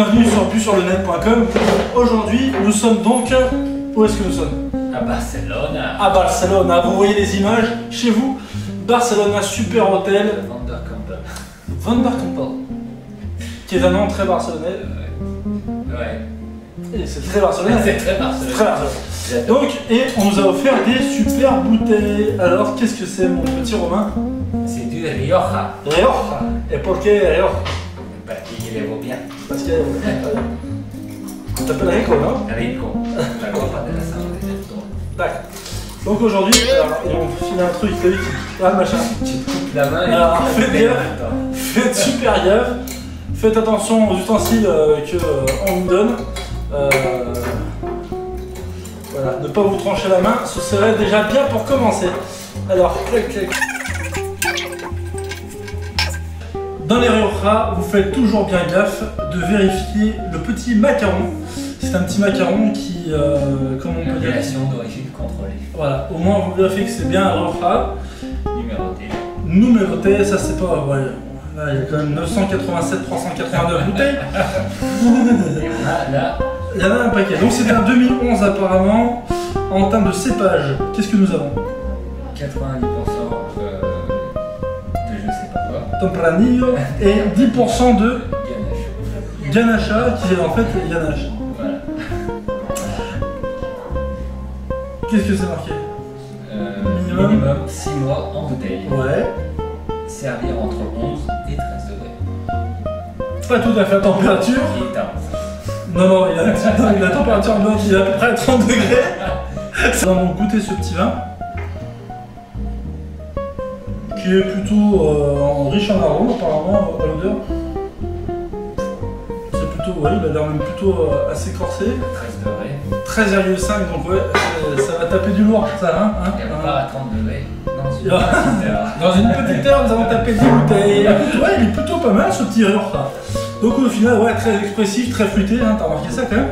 bienvenue sur busurlenet.com. Aujourd'hui, nous sommes donc... Où est-ce que nous sommes? À Barcelone. À Barcelone. Vous voyez les images chez vous. Barcelone, un super hôtel. Vanderkampel. Qui est un nom très barcelonais. Ouais. Et c'est très barcelonais. C'est très barcelonais. Très barcelonais. Donc, et on nous a offert des super bouteilles. Alors, qu'est-ce que c'est, mon petit Romain? C'est du Rioja. Rioja. Et pourquoi Rioja? Parce qu'il est beau bien. Parce que... Tu t'appelles Rico, non? Rico. La copa de la salade. D'accord. Donc aujourd'hui, ils m'ont filé un truc, t'as vu, machin. Tu te coupes la main et alors, tu faites gaffe, faites super gaffe. Faites attention aux ustensiles qu'on nous donne. Voilà, ne pas vous trancher la main, ce serait déjà bien pour commencer. Alors, clac, clac. Dans les Rioja, vous faites toujours bien gaffe de vérifier le petit macaron. C'est un petit macaron qui, comment on peut dire, d'origine contrôlée. Voilà, au moins vous vérifiez que c'est bien un Rioja. Numéroté. Numéroté, ça c'est pas... Ouais, là il y a quand même 987 389 bouteilles. Et on a là... Il y en a un paquet. Donc c'est un 2011 apparemment. En termes de cépage, qu'est-ce que nous avons? 90% de je sais pas quoi. Tempranillo et 10% de Ganache. Ganacha qui est en fait Ganache. Voilà. Qu'est-ce que c'est marqué? Minimum 6 mois en bouteille. Ouais. Servir entre 11 et 13 degrés. Pas tout à fait la température. Il est tard. Non, non, il a la température ambiante, il est à peu près à 30 degrés. Nous allons goûter ce petit vin. Qui est plutôt riche en arôme apparemment à l'odeur. C'est plutôt, ouais, il a l'air même plutôt assez corsé. 13 degrés. 13,5 donc ouais, ça va taper du lourd ça hein, Il n'y a pas à 30 degrés. Dans une petite heure nous avons tapé 10 bouteilles. Ouais, il est plutôt pas mal ce petit Rioja. Donc au final, ouais, très expressif, très fruité, hein, t'as remarqué ça quand même?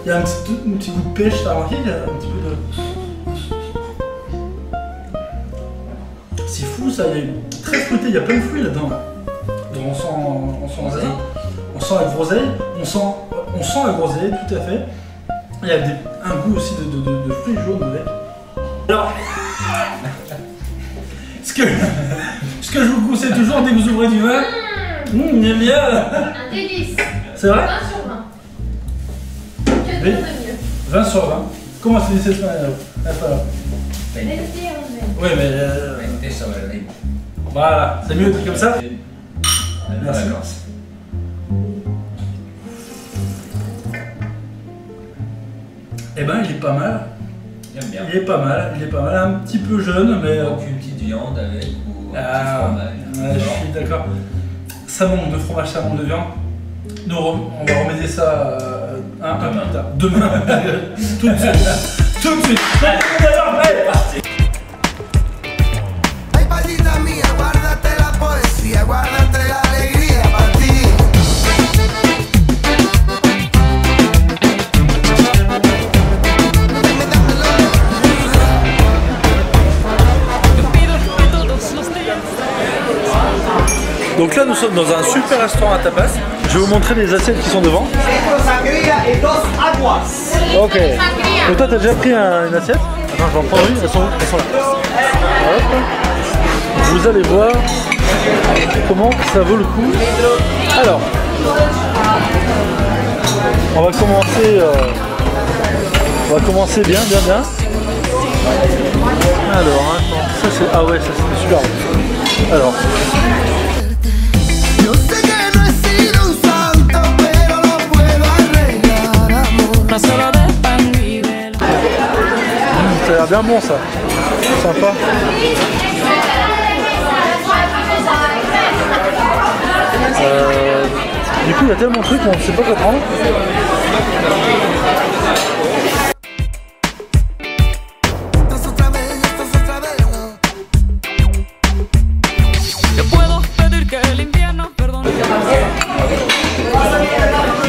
Il y a un petit goût de pêche, t'as remarqué? Il y a un petit peu de... C'est fou ça, il est très fruité, il y a plein de fruits là-dedans. Donc on sent la groseille, on sent la groseille, tout à fait. Il y a un goût aussi de fruits jaunes avec. Alors, ce que je vous conseille toujours dès que vous ouvrez du vin, il est bien. Un délice. C'est vrai? 20 sur 20. Que dire de mieux? 20 sur 20. Comment c'est dit cette semaine? Oui, mais... Voilà, c'est mieux dit comme ça. Merci. Eh ben, il est pas mal. J'aime bien. Il est pas mal, un petit peu jeune, mais... Donc une petite viande avec ou un petit fromage. Ouais, je suis d'accord. Ça manque de fromage, ça manque de viande. Nous, on va remédier ça un peu plus tard. Demain. Tout de suite. Tout de suite. Allez, parti. Donc là nous sommes dans un super restaurant à tapas. Je vais vous montrer les assiettes qui sont devant. Ok. Donc toi t'as déjà pris une assiette? Attends, je vais en prendre une, elles sont là. Hop. Vous allez voir comment ça vaut le coup. Alors, on va commencer bien. Alors, attends, ça c'est... Ah ouais, ça c'est super bon. Alors... Ça a l'air bien bon ça. Sympa. Du coup il y a tellement de trucs qu'on ne sait pas quoi prendre.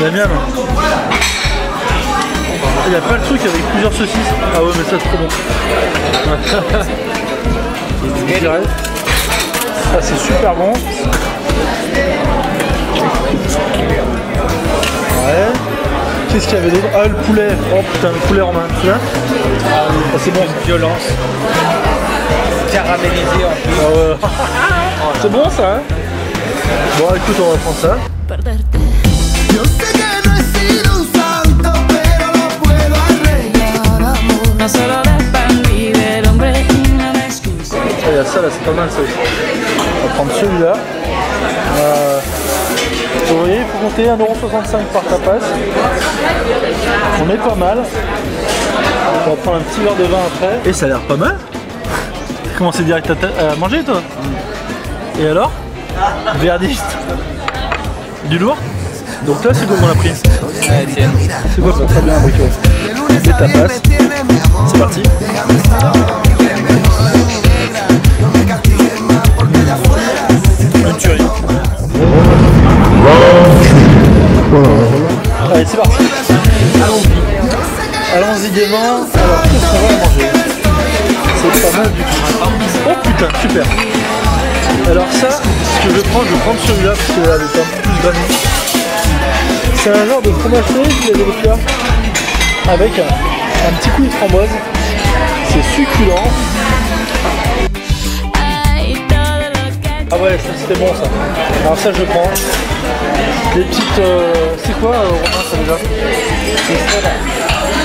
La mienne. Il n'y a pas le truc avec plusieurs saucisses. Ah ouais mais ça c'est trop bon. Ça c'est super bon. Qu'est-ce qu'il y avait d'autre? Ah, le poulet. Oh putain, le poulet romain. Tu vois? Ah, c'est bon. Violence. Caramélisé en plus. Ah ouais. C'est bon ça, hein? Bon, écoute, on va prendre ça. Yo sé que no he sido un santo, pero lo puedo arreglar, amor. No solo de vive el hombre y no la excusa. Ah, il y a ça là, c'est pas mal ça aussi. On va prendre celui-là. Vous voyez, il faut compter 1,65 € par tapas. On est pas mal. On va prendre un petit verre de vin après. Et ça a l'air pas mal. Tu commences direct à manger toi? Et alors? Verdict. Du lourd? Donc là c'est quoi qu'on a pris? C'est quoi ça? Très bien avec les tapas. C'est parti. Une tuerie. Allez c'est parti. Allons-y gaiement. Alors qu'est-ce qu'on va manger? C'est pas mal du tout. Oh putain, super. Alors ça, ce que je vais prendre celui-là parce que là, il est un peu plus grané. C'est un genre de fromage frais qui est délicat avec un petit coup de framboise. C'est succulent. Ah ouais, ça c'était bon ça. Alors ça je prends. Des petites... c'est quoi Romain ça déjà?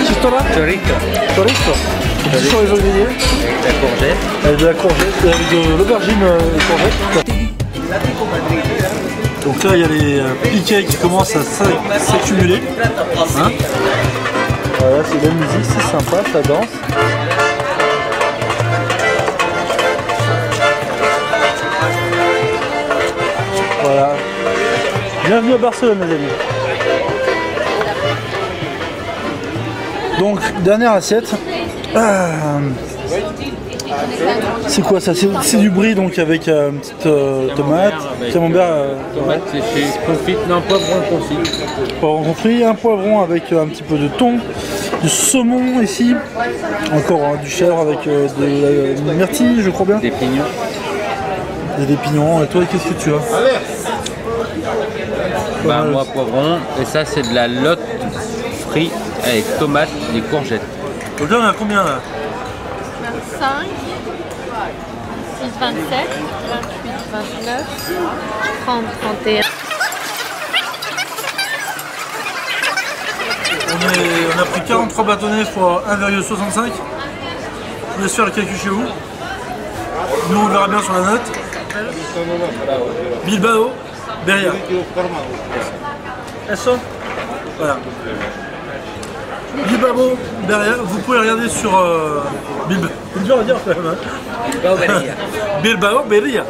Chistola? Chorizo. Chorizo. Petit sur les oliviers. La courgette. Avec de la courgette, avec de l'aubergine et courgette. Donc là il y a les piquets qui commencent à s'accumuler. Hein, voilà, c'est de la musique, c'est sympa, ça danse. Voilà. Bienvenue à Barcelone mes amis. Donc dernière assiette. C'est quoi ça? C'est du brie donc avec une petite tomate, camembert, Tomate séchée, confite, non poivron confit. poivron confit, un poivron avec un petit peu de thon, du saumon ici, encore du chèvre avec de la myrtille je crois bien. Des pignons. Et des pignons. Et toi qu'est-ce que tu as? Bah moi poivron. Et ça c'est de la lotte frite avec tomates et courgettes. Donc là on a combien là? 5, 6, 27, 28, 29, 30, 31. On a pris 43 bâtonnets fois 1,65. Je vous laisse faire le calcul chez vous. Nous on verra bien sur la note. Bilbao, Beria. Eso? Voilà. Bilbao, Beria. Vous pouvez regarder sur Bilbao. C'est dur à dire quand même. Hein. Bilbao, Beria.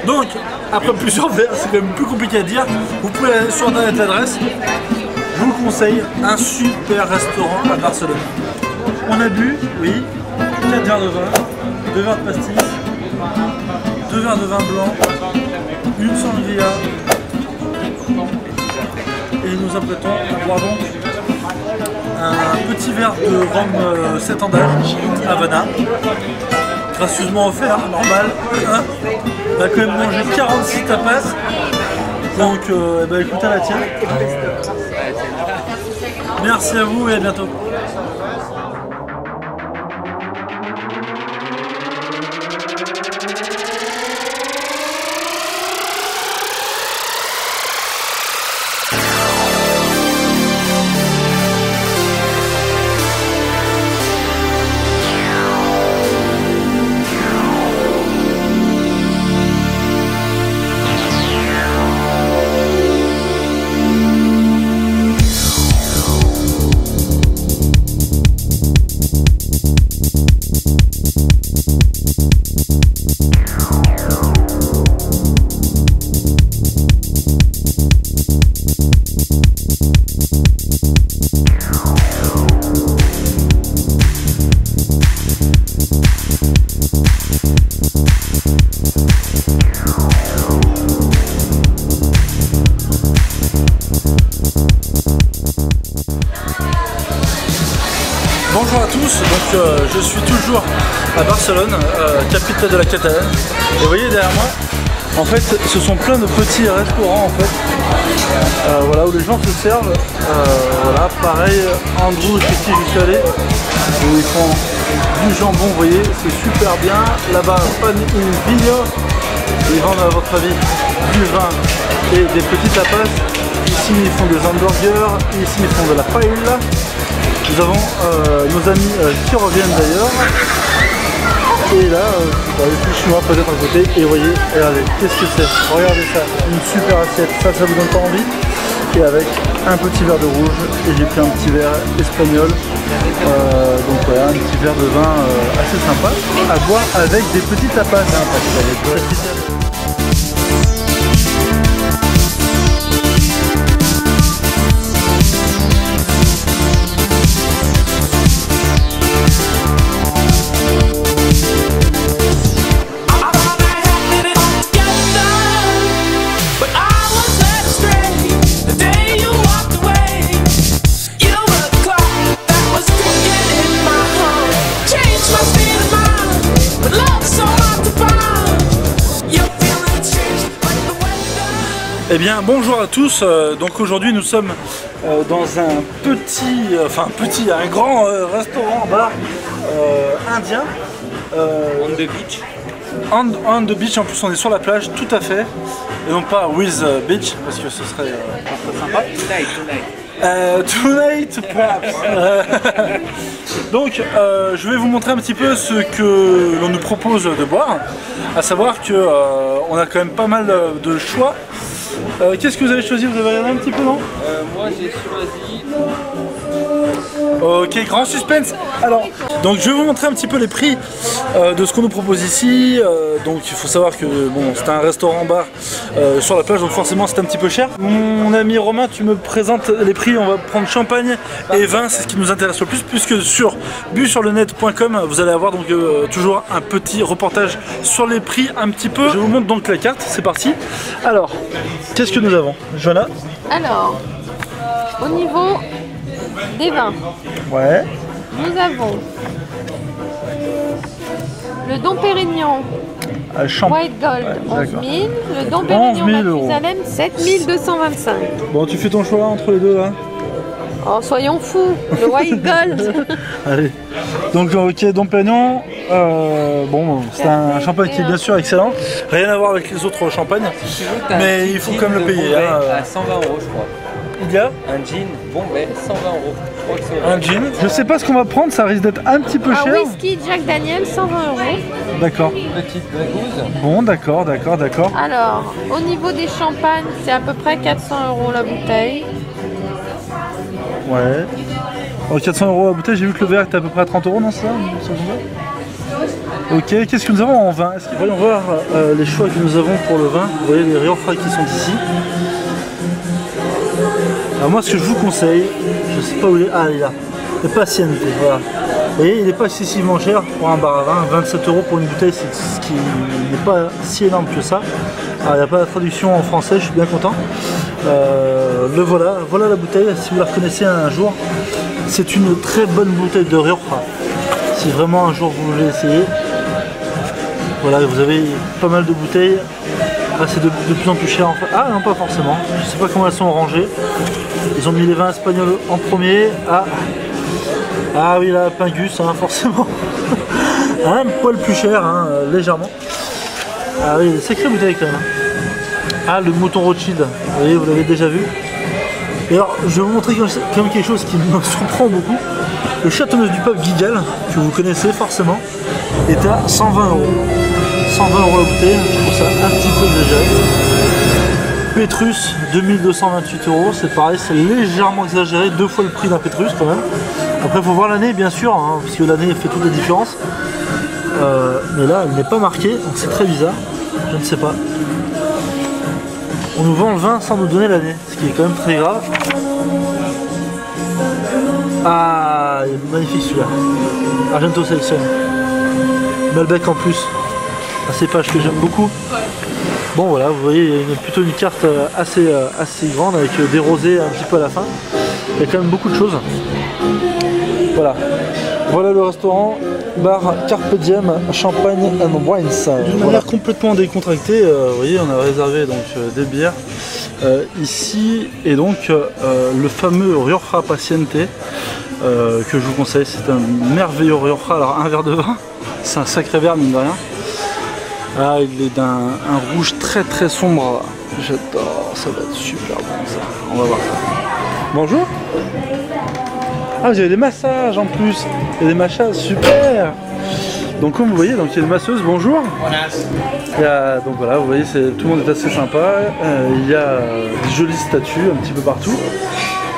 Donc, après plusieurs verres, c'est quand même plus compliqué à dire. Vous pouvez aller sur internet l'adresse. Je vous conseille un super restaurant à Barcelone. On a bu, oui, 4 verres de vin, 2 verres de pastis, 2 verres de vin blanc, une sangria. Et nous apprêtons à boire donc un petit verre de rhum 7 ans d'âge, Havana, gracieusement offert, normal. On a quand même mangé 46 tapas, donc écoutez à la tienne. Merci à vous et à bientôt. Bonjour à tous, donc je suis toujours à Barcelone, capitale de la Catalogne. Et vous voyez derrière moi, en fait, ce sont plein de petits restaurants en fait, voilà, où les gens se servent. Voilà, pareil, Andrew, chez qui je suis allé, où ils font du jambon, vous voyez, c'est super bien. Là-bas, Pan in Vino, ils vendent à votre avis du vin et des petits tapas. Ici, ils font des hamburgers, ici, ils font de la paella. Nous avons nos amis qui reviennent d'ailleurs. Et là, les plus chinois peut-être à côté. Et vous voyez, regardez, qu'est-ce que c'est? Regardez ça, une super assiette. Ça vous donne pas envie. Et avec un petit verre de rouge. Et j'ai pris un petit verre espagnol. Donc voilà, un petit verre de vin assez sympa à boire avec des petits tapas. Eh bien bonjour à tous, donc aujourd'hui nous sommes dans un un grand restaurant bar indien. On the beach. On the beach, en plus on est sur la plage, tout à fait. Et non pas with beach, parce que ce serait pas très sympa. Tonight perhaps. Donc je vais vous montrer un petit peu ce que l'on nous propose de boire. À savoir que on a quand même pas mal de choix. Qu'est-ce que vous avez choisi? Vous avez regardé un petit peu, non? Moi j'ai choisi... Ok, grand suspense. Alors, donc je vais vous montrer un petit peu les prix de ce qu'on nous propose ici. Donc il faut savoir que bon, c'est un restaurant-bar sur la plage, donc forcément c'est un petit peu cher. Mon ami Romain, tu me présentes les prix. On va prendre champagne et vin, c'est ce qui nous intéresse le plus, puisque sur busurlenet.com vous allez avoir donc toujours un petit reportage sur les prix un petit peu. Je vous montre donc la carte, c'est parti. Alors, qu'est-ce que nous avons, Joanna? Alors, au niveau des vins, Ouais. nous avons le Dom Pérignon White Gold, Ouais, 11 000, le Dom 11 Pérignon 000 euros. Mathusalem, 7 225. Bon, tu fais ton choix entre les deux là. Oh, soyons fous, le White Gold. Allez. Donc ok, Dom Pérignon, bon, c'est un champagne qui est bien sûr excellent. Rien à voir avec les autres champagnes, mais il faut quand même le payer. Hein. À 120 euros je crois. Il y a Un gin Bombay, 120 euros. Je crois que c'est un gin. Je sais pas ce qu'on va prendre, ça risque d'être un petit peu Un cher. whisky Jack Daniel, 120 euros. D'accord. petite dragouze. Bon, d'accord. Alors, au niveau des champagnes, c'est à peu près 400 euros la bouteille. Ouais. Oh, 400 euros la bouteille, j'ai vu que le verre était à peu près à 30 euros, non, c'est ça? Ok, qu'est-ce que nous avons en vin? Voyons voir les choix que nous avons pour le vin. Vous voyez les Rioja qui sont ici. Alors moi ce que je vous conseille, je sais pas où il est, il est là, le Paciente, voilà. Vous voyez, il n'est pas excessivement cher pour un bar à vin, 27 euros pour une bouteille, c'est ce qui n'est pas si énorme que ça. Alors il n'y a pas la traduction en français, je suis bien content. Le voilà la bouteille, si vous la reconnaissez un jour, c'est une très bonne bouteille de Rioja. Si vraiment un jour vous voulez essayer, voilà, vous avez pas mal de bouteilles. Ah, c'est de plus en plus cher en fait. Ah non, pas forcément. Je sais pas comment elles sont rangées. Ils ont mis les vins espagnols en premier. Ah oui, la Pingus, hein, forcément. Un poil plus cher, hein, légèrement. Ah oui, des sacrées bouteilles quand même. Ah, le mouton Rothschild. Vous voyez, vous l'avez déjà vu. Et alors, je vais vous montrer quand même quelque chose qui me surprend beaucoup. Le Châteauneuf du Pape Guigal, que vous connaissez forcément, est à 120 euros. 120 euros la bouteille, je trouve ça un petit peu exagéré. Pétrus, 2228 euros, c'est pareil, c'est légèrement exagéré, 2 fois le prix d'un Pétrus quand même. Après il faut voir l'année bien sûr, hein, parce que l'année fait toute la différence. Mais là elle n'est pas marquée, donc c'est très bizarre, je ne sais pas. On nous vend le vin sans nous donner l'année, ce qui est quand même très grave. Ah, il est magnifique celui-là. Argento Sélection. Malbec en plus. Un cépage que j'aime beaucoup. Bon voilà, vous voyez, il y a plutôt une carte assez grande avec des rosés un petit peu à la fin. Il y a quand même beaucoup de choses. Voilà. Voilà le restaurant, bar Carpe Diem, Champagne and Wines. D'une manière complètement décontractée, vous voyez, on a réservé donc des bières ici et donc le fameux Rioja Paciente que je vous conseille. C'est un merveilleux Rioja. Alors un verre de vin, c'est un sacré verre mine de rien. Ah, il est d'un rouge très très sombre. J'adore, ça va être super bon ça. On va voir ça. Bonjour. Ah, vous avez des massages en plus. Il y a des massages, super. Donc comme vous voyez, donc il y a une masseuse, bonjour. Il y a, donc voilà, vous voyez, tout le monde est assez sympa. Il y a des jolies statues un petit peu partout.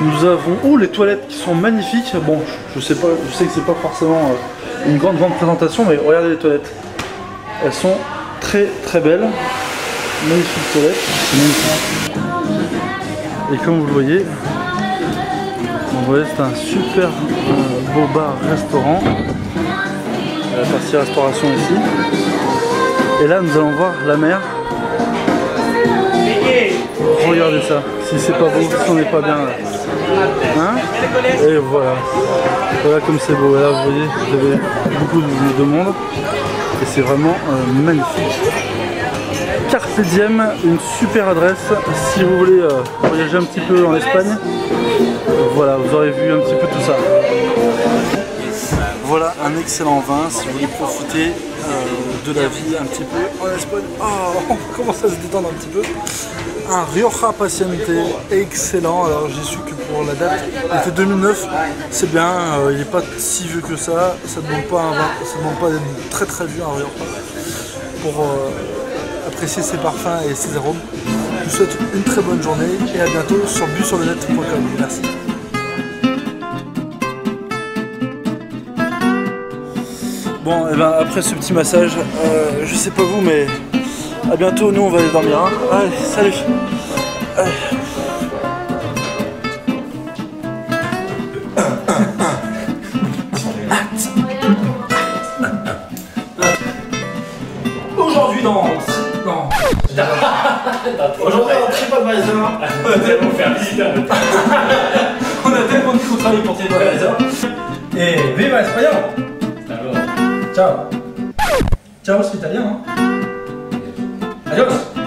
Nous avons les toilettes qui sont magnifiques. Bon, je sais que c'est pas forcément une grande présentation, mais regardez les toilettes. Elles sont très très belles. Magnifiques toilettes. Et comme vous le voyez, c'est un super beau bar-restaurant. La partie restauration ici. Et là, nous allons voir la mer. Regardez ça. Si c'est pas beau, si on n'est pas bien là. Hein? Et voilà. Voilà comme c'est beau. Là, vous voyez, vous avez beaucoup de monde. Et c'est vraiment magnifique. Carpe Diem, une super adresse si vous voulez voyager un petit peu en Espagne. Voilà, vous aurez vu un petit peu tout ça. Voilà un excellent vin si vous voulez profiter de la vie un petit peu en Espagne. Oh, on commence à se détendre un petit peu. Un Rioja Paciente excellent. Alors j'ai su que pour la date, il fait 2009, c'est bien, il n'est pas si vieux que ça. Ça ne demande pas un vin, ça ne demande pas d'être très très vieux un Rioja pour apprécier ses parfums et ses arômes. Je vous souhaite une très bonne journée et à bientôt sur busurlenet.com. Merci. Bon, et ben après ce petit massage, je sais pas vous, mais à bientôt. Nous on va aller dormir. Hein. Allez, salut. Allez. Aujourd'hui aujourd'hui on TripAdvisor. On a tellement faire visiter on a tellement dit qu'on travaille pour TripAdvisor. Et viva Espagnol. Ciao. Ciao, c'est italien, hein? Adios.